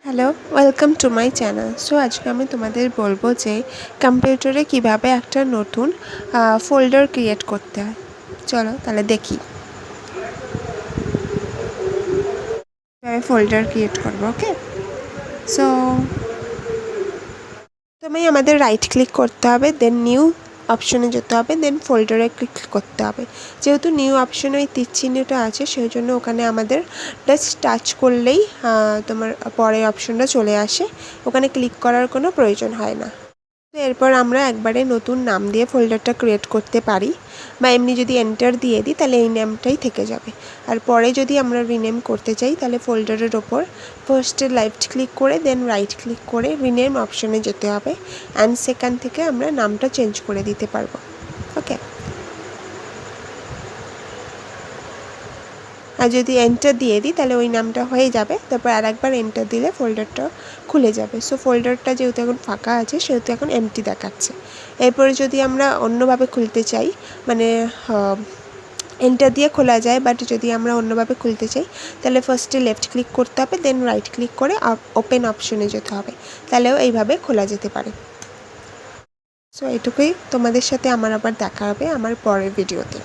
Hello, welcome to my channel. So আজকে আমি তোমাদের বলবো যে কম্পিউটারে কিভাবে একটা নতুন ফোল্ডার ক্রিয়েট করতে হয়। চলো তাহলে দেখি কীভাবে ফোল্ডার ক্রিয়েট করবো। ওকে, সো আমাদের রাইট ক্লিক করতে হবে, দেন নিউ অপশনে যেতে হবে, দেন ফোল্ডারে ক্লিক করতে হবে। যেহেতু নিউ অপশনে ওই তীর চিহ্নটা আছে সেই জন্য ওখানে আমাদের জাস্ট টাচ করলেই তোমার পরের অপশনটা চলে আসে, ওখানে ক্লিক করার কোনো প্রয়োজন হয় না। তো এরপর আমরা একবারে নতুন নাম দিয়ে ফোল্ডারটা ক্রিয়েট করতে পারি, বা এমনি যদি এন্টার দিয়ে দিই তাহলে এই নামটাই থেকে যাবে। আর পরে যদি আমরা রিনেম করতে চাই তাহলে ফোল্ডারের ওপর ফার্স্টে লেফট ক্লিক করে দেন রাইট ক্লিক করে রিনেম অপশনে যেতে হবে, অ্যান্ড সেখান থেকে আমরা নামটা চেঞ্জ করে দিতে পারবো। ওকে, আর যদি এন্টার দিয়ে দিই তাহলে ওই নামটা হয়ে যাবে। তারপর আরেকবার এন্টার দিলে ফোল্ডারটা খুলে যাবে। সো ফোল্ডারটা যেহেতু এখন ফাঁকা আছে সেহেতু এখন এমটি দেখাচ্ছে। এরপরে যদি আমরা অন্যভাবে খুলতে চাই, মানে এন্টার দিয়ে খোলা যায়, বাট যদি আমরা অন্যভাবে খুলতে চাই তাহলে ফার্স্টে লেফট ক্লিক করতে হবে, দেন রাইট ক্লিক করে ওপেন অপশনে যেতে হবে, তাহলেও এইভাবে খোলা যেতে পারে। সো এটুকুই, তোমাদের সাথে আমার আবার দেখা হবে আমার পরের ভিডিওতে।